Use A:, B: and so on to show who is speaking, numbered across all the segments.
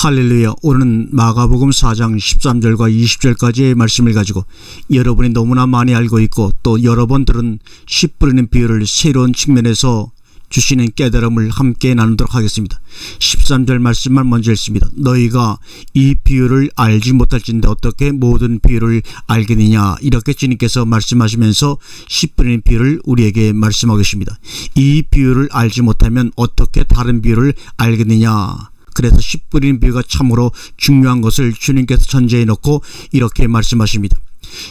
A: 할렐루야. 오늘은 마가복음 4장 13절과 20절까지의 말씀을 가지고 여러분이 너무나 많이 알고 있고 또 여러 번 들은 씨 뿌리는 비유를 새로운 측면에서 주시는 깨달음을 함께 나누도록 하겠습니다. 13절 말씀만 먼저 읽습니다. 너희가 이 비유를 알지 못할진데 어떻게 모든 비유를 알겠느냐, 이렇게 주님께서 말씀하시면서 씨 뿌리는 비유를 우리에게 말씀하고 계십니다. 이 비유를 알지 못하면 어떻게 다른 비유를 알겠느냐. 그래서 씨 뿌리는 비유가 참으로 중요한 것을 주님께서 전제해 놓고 이렇게 말씀하십니다.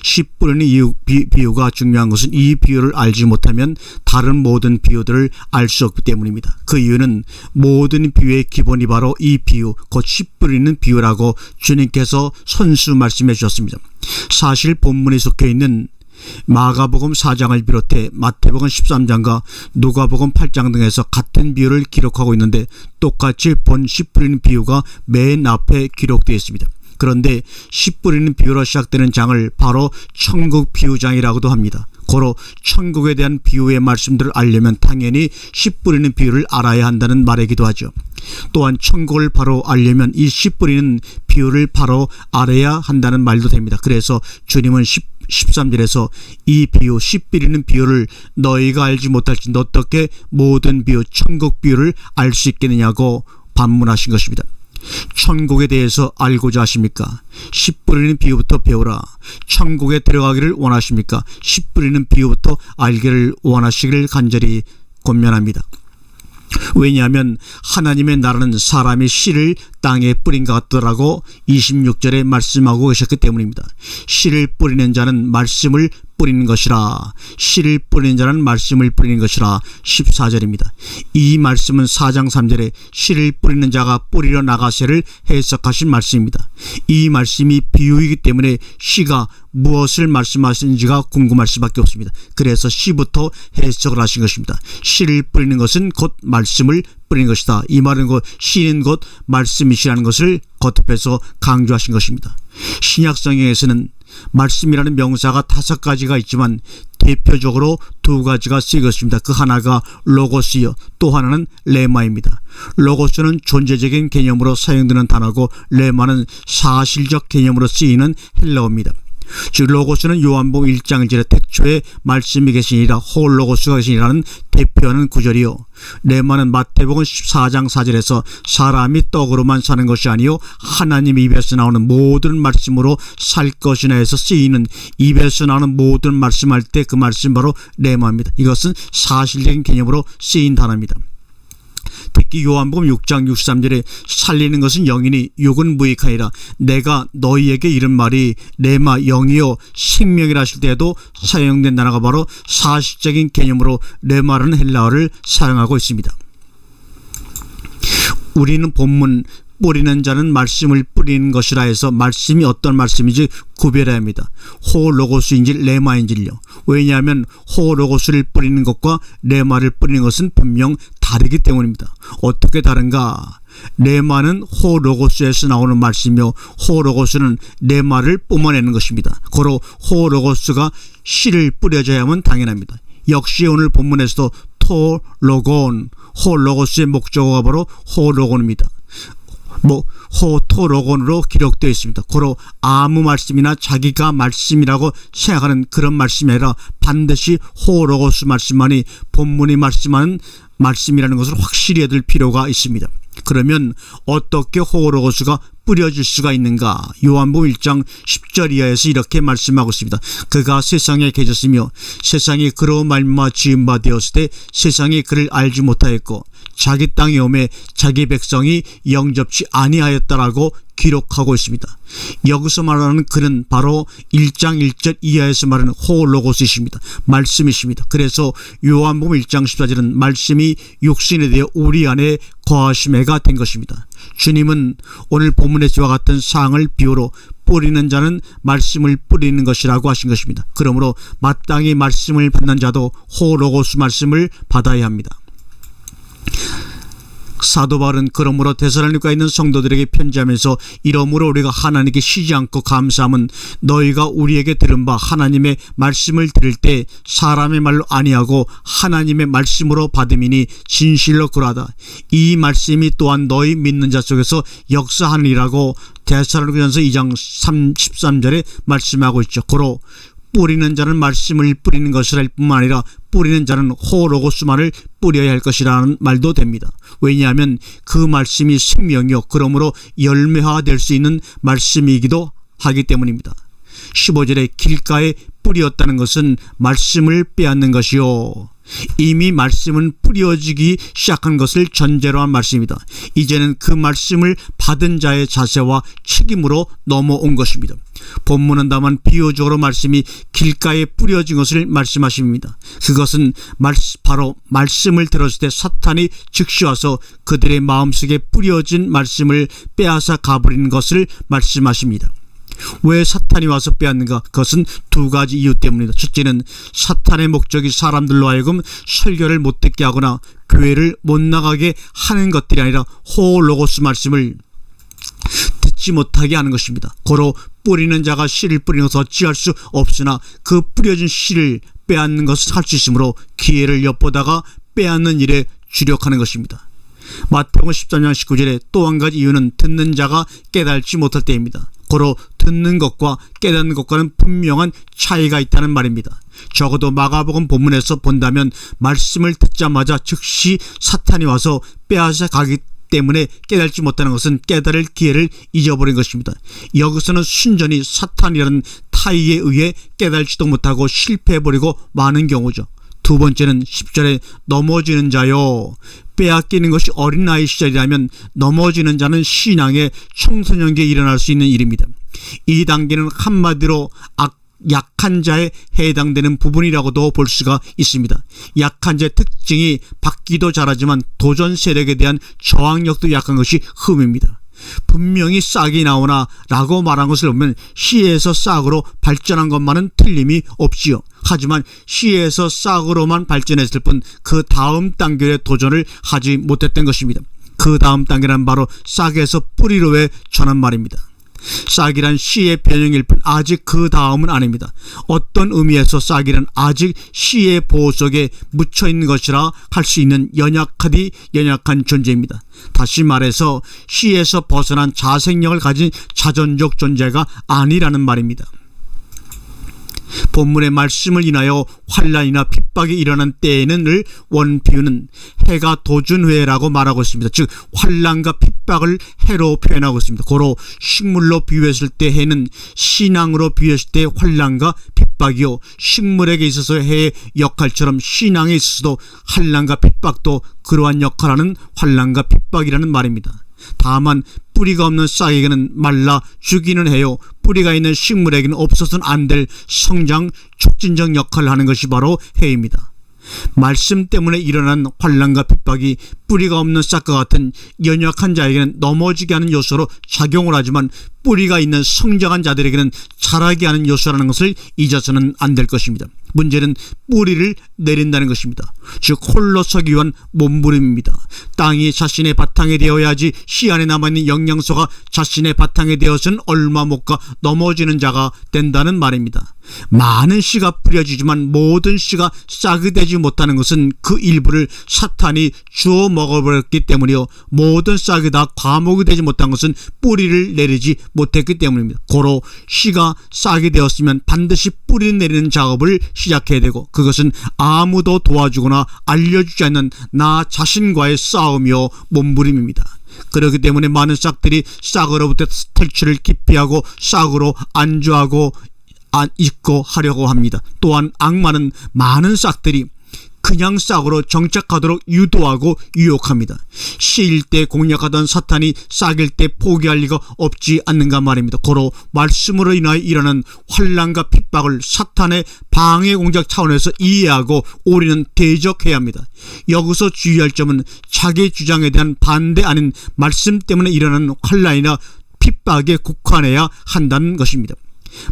A: 씨 뿌리는 비유가 중요한 것은 이 비유를 알지 못하면 다른 모든 비유들을 알 수 없기 때문입니다. 그 이유는 모든 비유의 기본이 바로 이 비유, 곧 씨 뿌리는 비유라고 주님께서 선수 말씀해 주셨습니다. 사실 본문에 속해 있는 마가복음 4장을 비롯해 마태복음 13장과 누가복음 8장 등에서 같은 비유를 기록하고 있는데 똑같이 본 씨 뿌리는 비유가 맨 앞에 기록되어 있습니다. 그런데 씨 뿌리는 비유로 시작되는 장을 바로 천국 비유장이라고도 합니다. 고로 천국에 대한 비유의 말씀들을 알려면 당연히 씨 뿌리는 비유를 알아야 한다는 말이기도 하죠. 또한 천국을 바로 알려면 이 씨 뿌리는 비유를 바로 알아야 한다는 말도 됩니다. 그래서 주님은 13절에서 이 비유, 씨 뿌리는 비유를 너희가 알지 못할진데 어떻게 모든 비유, 천국 비유를 알 수 있겠느냐고 반문하신 것입니다. 천국에 대해서 알고자 하십니까? 씨 뿌리는 비유부터 배우라. 천국에 들어가기를 원하십니까? 씨 뿌리는 비유부터 알기를 원하시기를 간절히 권면합니다. 왜냐하면 하나님의 나라는 사람이 씨를 땅에 뿌린 것 같더라고 26절에 말씀하고 계셨기 때문입니다. 씨를 뿌리는 자는 말씀을 뿌리는 것이라. 씨를 뿌리는 자는 말씀을 뿌리는 것이라 14절입니다. 이 말씀은 4장 3절에 씨를 뿌리는 자가 뿌리러 나가세를 해석하신 말씀입니다. 이 말씀이 비유이기 때문에 씨가 무엇을 말씀하시는지가 궁금할 수밖에 없습니다. 그래서 씨부터 해석을 하신 것입니다. 씨를 뿌리는 것은 곧 말씀을 뿌리는 것이다. 이 말은 곧 씨는 곧 말씀이시라는 것을 거듭해서 강조하신 것입니다. 신약성경에서는 말씀이라는 명사가 5가지가 있지만 대표적으로 2가지가 쓰이고 있습니다. 그 하나가 로고스요, 또 하나는 레마입니다. 로고스는 존재적인 개념으로 사용되는 단어고 레마는 사실적 개념으로 쓰이는 헬라어입니다. 즉 로고스는 요한복음 1장 1절에 태초에 말씀이 계시니라, 홀로고스가 계시니라는 대표하는 구절이요, 레마는 마태복음 14장 4절에서 사람이 떡으로만 사는 것이 아니요 하나님 입에서 나오는 모든 말씀으로 살 것이나 해서 쓰이는, 입에서 나오는 모든 말씀할 때 그 말씀 바로 레마입니다. 이것은 사실적인 개념으로 쓰인 단어입니다. 특히 요한복음 6장 63절에 살리는 것은 영이니 육은 무익하니라. 내가 너희에게 이른 말이 레마, 영이요 생명이라 하실 때에도 사용된 단어가 바로 사실적인 개념으로 레마라는 헬라어를 사용하고 있습니다. 우리는 본문 뿌리는 자는 말씀을 뿌리는 것이라 해서 말씀이 어떤 말씀인지 구별해야 합니다. 호로고스인지 레마인지요. 왜냐하면 호로고스를 뿌리는 것과 레마를 뿌리는 것은 분명 다르기 때문입니다. 어떻게 다른가? 레마는 호로고스에서 나오는 말씀이며 호로고스는 레마를 뿜어내는 것입니다. 고로 호로고스가 씨를 뿌려줘야만 당연합니다. 역시 오늘 본문에서도 토로곤, 호로고스의 목적어가 바로 호로곤입니다. 호토로곤으로 기록되어 있습니다. 고로 아무 말씀이나 자기가 말씀이라고 생각하는 그런 말씀이 아니라 반드시 호로고스 말씀만이 본문이 말씀하는 말씀이라는 것을 확실히 해둘 필요가 있습니다. 그러면 어떻게 호로고스가 뿌려질 수가 있는가? 요한복음 1장 10절 이하에서 이렇게 말씀하고 있습니다. 그가 세상에 계셨으며 세상이 그로 말미암아 지은 바 되었을 때 세상이 그를 알지 못하였고 자기 땅에 오매 자기 백성이 영접치 아니하였다라고 기록하고 있습니다. 여기서 말하는 그는 바로 1장 1절 이하에서 말하는 호로고스이십니다. 말씀이십니다. 그래서 요한복음 1장 14절은 말씀이 육신에 되어 우리 안에 거하심에가 된 것입니다. 주님은 오늘 본문에서와 같은 사항을 비유로 뿌리는 자는 말씀을 뿌리는 것이라고 하신 것입니다. 그러므로 마땅히 말씀을 받는 자도 호로고스 말씀을 받아야 합니다. 사도 바울은 그러므로 데살로니가에 있는 성도들에게 편지하면서 이러므로 우리가 하나님께 쉬지 않고 감사함은 너희가 우리에게 들은 바 하나님의 말씀을 들을 때 사람의 말로 아니하고 하나님의 말씀으로 받음이니 진실로 그러하다. 이 말씀이 또한 너희 믿는 자 속에서 역사하느니라고 데살로니가전서 2장 13절에 말씀하고 있죠. 고로 뿌리는 자는 말씀을 뿌리는 것이라 할 뿐만 아니라 뿌리는 자는 호로고스만을 뿌려야 할 것이라는 말도 됩니다. 왜냐하면 그 말씀이 생명이요 그러므로 열매화될 수 있는 말씀이기도 하기 때문입니다. 15절에 길가에 뿌리었다는 것은 말씀을 빼앗는 것이요 이미 말씀은 뿌려지기 시작한 것을 전제로 한 말씀입니다. 이제는 그 말씀을 받은 자의 자세와 책임으로 넘어온 것입니다. 본문은 다만 비유적으로 말씀이 길가에 뿌려진 것을 말씀하십니다. 그것은 바로 말씀을 들었을 때 사탄이 즉시 와서 그들의 마음속에 뿌려진 말씀을 빼앗아 가버리는 것을 말씀하십니다. 왜 사탄이 와서 빼앗는가? 그것은 두 가지 이유 때문입니다. 첫째는 사탄의 목적이 사람들로 하여금 설교를 못 듣게 하거나 교회를 못 나가게 하는 것들이 아니라 호로고스 말씀을 듣지 못하게 하는 것입니다. 고로 뿌리는 자가 씨를 뿌리는 것을 어찌할 수 없으나 그 뿌려진 씨를 빼앗는 것을 할 수 있으므로 기회를 엿보다가 빼앗는 일에 주력하는 것입니다. 마태복음 13장 19절에 또 한 가지 이유는 듣는 자가 깨달지 못할 때입니다. 고로 듣는 것과 깨닫는 것과는 분명한 차이가 있다는 말입니다. 적어도 마가복음 본문에서 본다면 말씀을 듣자마자 즉시 사탄이 와서 빼앗아 가기 때문에 깨달지 못하는 것은 깨달을 기회를 잊어버린 것입니다. 여기서는 순전히 사탄이라는 타의에 의해 깨달지도 못하고 실패해버리고 마는 경우죠. 두 번째는 10절에 넘어지는 자요. 빼앗기는 것이 어린아이 시절이라면 넘어지는 자는 신앙의 청소년기에 일어날 수 있는 일입니다. 이 단계는 한마디로 약한 자에 해당되는 부분이라고도 볼 수가 있습니다. 약한 자의 특징이 받기도 잘하지만 도전 세력에 대한 저항력도 약한 것이 흠입니다. 분명히 싹이 나오나 라고 말한 것을 보면 씨에서 싹으로 발전한 것만은 틀림이 없지요. 하지만 씨에서 싹으로만 발전했을 뿐 그 다음 단계의 도전을 하지 못했던 것입니다. 그 다음 단계는 바로 싹에서 뿌리로의 전환 말입니다. 싹이란 씨의 변형일 뿐 아직 그 다음은 아닙니다. 어떤 의미에서 싹이란 아직 씨의 보호 속에 묻혀있는 것이라 할 수 있는 연약한 존재입니다. 다시 말해서 씨에서 벗어난 자생력을 가진 자존적 존재가 아니라는 말입니다. 본문의 말씀을 인하여 환난이나 핍박이 일어난 때에는 원비유는 해가 도준회라고 말하고 있습니다. 즉 환난과 핍박을 해로 표현하고 있습니다. 고로 식물로 비유했을 때 해는 신앙으로 비유했을 때 환난과 핍박이요 식물에게 있어서 해의 역할처럼 신앙에 있어서도 환난과 핍박도 그러한 역할하는 환난과 핍박이라는 말입니다. 다만 뿌리가 없는 싹에게는 말라 죽이는 해요. 뿌리가 있는 식물에게는 없어서는 안 될 성장 촉진적 역할을 하는 것이 바로 해입니다. 말씀 때문에 일어난 환난과 핍박이 뿌리가 없는 싹과 같은 연약한 자에게는 넘어지게 하는 요소로 작용을 하지만 뿌리가 있는 성장한 자들에게는 자라게 하는 요소라는 것을 잊어서는 안 될 것입니다. 문제는 뿌리를 내린다는 것입니다. 즉 홀로 서기 위한 몸부림입니다. 땅이 자신의 바탕에 되어야지 씨 안에 남아있는 영양소가 자신의 바탕에 되어서는 얼마 못 가 넘어지는 자가 된다는 말입니다. 많은 씨가 뿌려지지만 모든 씨가 싹이 되지 못하는 것은 그 일부를 사탄이 주워 먹어버렸기 때문이요 모든 싹이 다 과목이 되지 못한 것은 뿌리를 내리지 못했기 때문입니다. 고로 씨가 싹이 되었으면 반드시 뿌리 내리는 작업을 시작해야 되고 그것은 아무도 도와주거나 알려주지 않는 나 자신과의 싸움이요 몸부림입니다. 그렇기 때문에 많은 싹들이 싹으로부터 탈출을 기피하고 싹으로 안주하고 잊고 하려고 합니다. 또한 악마는 많은 싹들이 그냥 싹으로 정착하도록 유도하고 유혹합니다. 씨일 때 공략하던 사탄이 싹일 때 포기할 리가 없지 않는가 말입니다. 고로 말씀으로 인하여 일어나는 환난과 핍박을 사탄의 방해 공작 차원에서 이해하고 우리는 대적해야 합니다. 여기서 주의할 점은 자기 주장에 대한 반대 아닌 말씀 때문에 일어나는 환난이나 핍박에 국한해야 한다는 것입니다.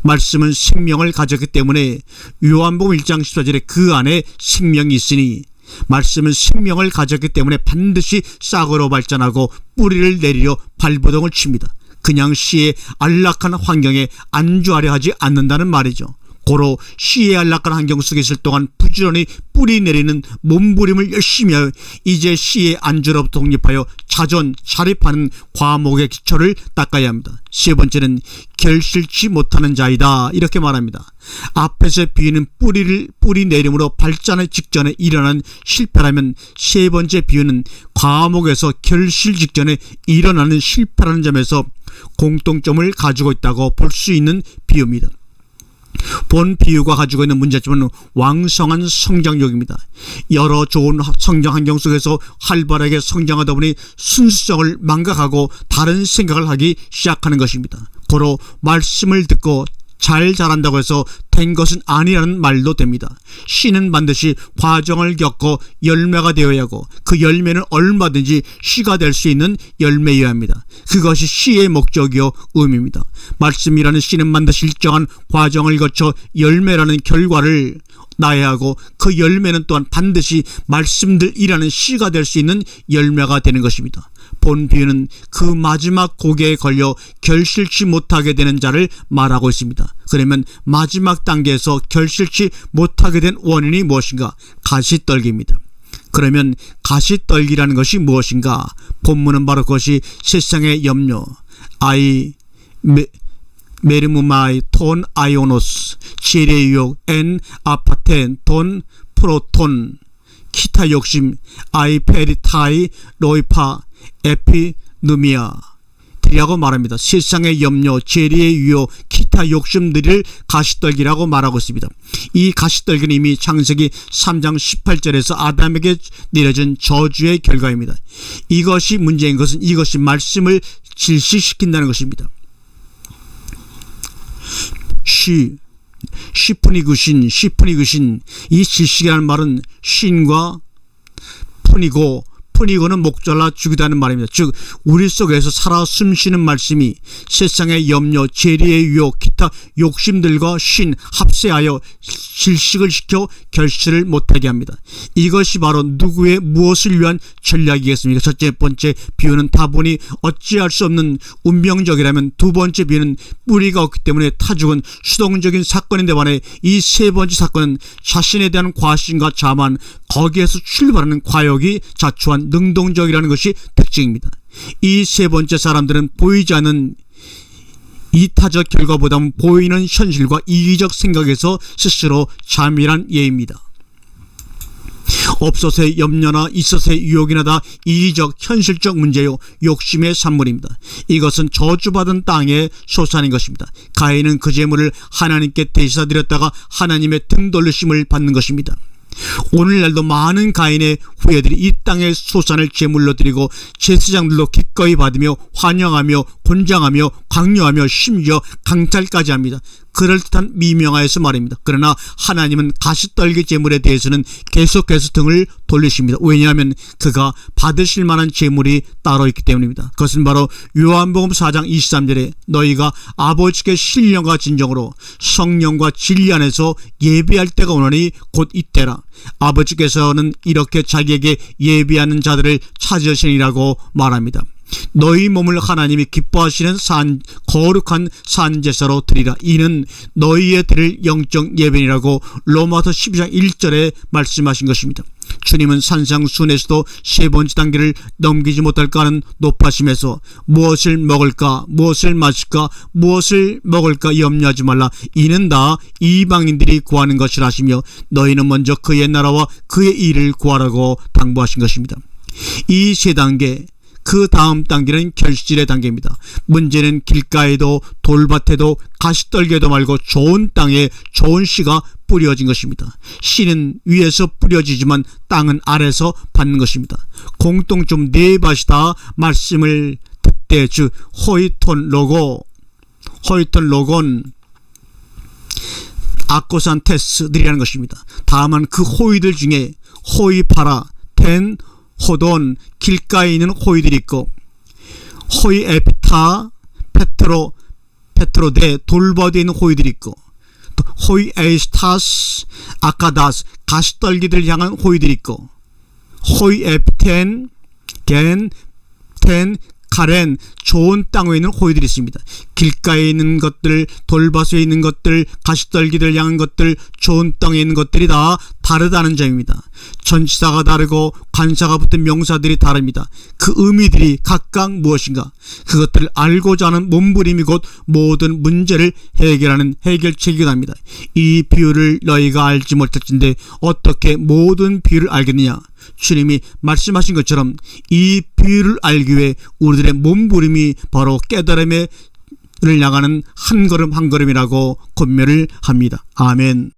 A: 말씀은 생명을 가졌기 때문에 요한복음 1장 14절에 그 안에 생명이 있으니 말씀은 생명을 가졌기 때문에 반드시 싹으로 발전하고 뿌리를 내리려 발버둥을 칩니다. 그냥 씨의 안락한 환경에 안주하려 하지 않는다는 말이죠. 고로 씨의 안락한 환경 속에 있을 동안 부지런히 뿌리 내리는 몸부림을 열심히 하여 이제 씨의 안주로부터 독립하여 자존 자립하는 과목의 기초를 닦아야 합니다. 세 번째는 결실치 못하는 자이다, 이렇게 말합니다. 앞에서 비유는 뿌리 내림으로 발전의 직전에 일어난 실패라면, 세 번째 비유는 과목에서 결실 직전에 일어나는 실패라는 점에서 공통점을 가지고 있다고 볼 수 있는 비유입니다. 본 비유가 가지고 있는 문제점은 왕성한 성장욕입니다. 여러 좋은 성장 환경 속에서 활발하게 성장하다 보니 순수성을 망각하고 다른 생각을 하기 시작하는 것입니다. 고로 말씀을 듣고 잘 자란다고 해서 된 것은 아니라는 말도 됩니다. 씨는 반드시 과정을 겪고 열매가 되어야 하고, 그 열매는 얼마든지 씨가 될 수 있는 열매여야 합니다. 그것이 씨의 목적이요 의미입니다. 말씀이라는 씨는 반드시 일정한 과정을 거쳐 열매라는 결과를 낳아야 하고, 그 열매는 또한 반드시 말씀들이라는 씨가 될 수 있는 열매가 되는 것입니다. 본 비유는 그 마지막 고개에 걸려 결실치 못하게 되는 자를 말하고 있습니다. 그러면 마지막 단계에서 결실치 못하게 된 원인이 무엇인가? 가시떨기입니다. 그러면 가시떨기라는 것이 무엇인가? 본문은 바로 그것이 세상의 염려, 메르무마이 톤 아이오노스, 지혜의 유혹, 엔 아파텐 돈 프로톤, 기타 욕심, 아이페리타이 로이파 에피누미아 들이라고 말합니다. 세상의 염려, 재리의 유혹, 기타 욕심들을 가시떨기라고 말하고 있습니다. 이 가시떨기는 이미 창세기 3장 18절에서 아담에게 내려진 저주의 결과입니다. 이것이 문제인 것은 이것이 말씀을 질식시킨다는 것입니다. 시푸니그신, 이 질식이라는 말은 신과 푸니고는 목잘라 죽이다는 말입니다. 즉 우리 속에서 살아 숨쉬는 말씀이 세상의 염려, 재리의 유혹, 기타 욕심들과 합세하여 질식을 시켜 결실을 못하게 합니다. 이것이 바로 누구의 무엇을 위한 전략이겠습니까? 첫째 번째 비유는 다분히 어찌할 수 없는 운명적이라면, 두 번째 비유는 뿌리가 없기 때문에 타죽은 수동적인 사건인데 반해 이 세 번째 사건은 자신에 대한 과신과 자만, 거기에서 출발하는 과욕이 자초한 능동적이라는 것이 특징입니다. 이 세 번째 사람들은 보이지 않는 이타적 결과보다는 보이는 현실과 이기적 생각에서 스스로 자밀한 예입니다. 없어서의 염려나 있어서의 유혹이나 다 이기적 현실적 문제요 욕심의 산물입니다. 이것은 저주받은 땅의 소산인 것입니다. 가인은 그 재물을 하나님께 대시드렸다가 하나님의 등 돌리심을 받는 것입니다. 오늘날도 많은 가인의 후예들이 이 땅의 소산을 제물로 드리고 제사장들도 기꺼이 받으며 환영하며 곤장하며 강요하며 심지어 강탈까지 합니다. 그럴듯한 미명하에서 말입니다. 그러나 하나님은 가시떨기 제물에 대해서는 계속해서 등을 돌리십니다. 왜냐하면 그가 받으실 만한 제물이 따로 있기 때문입니다. 그것은 바로 요한복음 4장 23절에 너희가 아버지께 신령과 진정으로 성령과 진리 안에서 예배할 때가 오나니 곧 이때라. 아버지께서는 이렇게 자기에게 예배하는 자들을 찾으시니라고 말합니다. 너희 몸을 하나님이 기뻐하시는 거룩한 산제사로 드리라. 이는 너희의 드릴 영적 예배니라고 로마서 12장 1절에 말씀하신 것입니다. 주님은 산상순에서도 세 번째 단계를 넘기지 못할까 하는 높아심에서 무엇을 먹을까, 무엇을 마실까, 무엇을 먹을까 염려하지 말라. 이는 다 이방인들이 구하는 것이라 하시며 너희는 먼저 그의 나라와 그의 일을 구하라고 당부하신 것입니다. 이 세 단계, 그 다음 단계는 결실의 단계입니다. 문제는 길가에도 돌밭에도 가시떨기에도 말고 좋은 땅에 좋은 씨가 뿌려진 것입니다. 씨는 위에서 뿌려지지만 땅은 아래서 받는 것입니다. 공통점 네 밭이 다 말씀을 듣되 즉 호이톤 로곤 아코산테스들이라는 것입니다. 다만 그 호이들 중에 호이파라 텐 호돈 길가에 있는 호이들이 있고 호이 에피타 페트로데 돌바디에 있는 호이들이 있고 또 호이 에이스타스 아카다스 가시떨기들 향한 호이들이 있고 호이에프텐, 겐, 텐, 카렌, 좋은 땅 위에 있는 호이들이 있습니다. 길가에 있는 것들, 돌밭에 있는 것들, 가시떨기들 향한 것들, 좋은 땅에 있는 것들이 다 다르다는 점입니다. 전치사가 다르고 관사가 붙은 명사들이 다릅니다. 그 의미들이 각각 무엇인가? 그것들을 알고자 하는 몸부림이 곧 모든 문제를 해결하는 해결책이기도 합니다. 이 비유를 너희가 알지 못할진데 어떻게 모든 비유를 알겠느냐? 주님이 말씀하신 것처럼 이 비유를 알기 위해 우리들의 몸부림이 바로 깨달음을 향하는 한 걸음 한 걸음이라고 권면을 합니다. 아멘.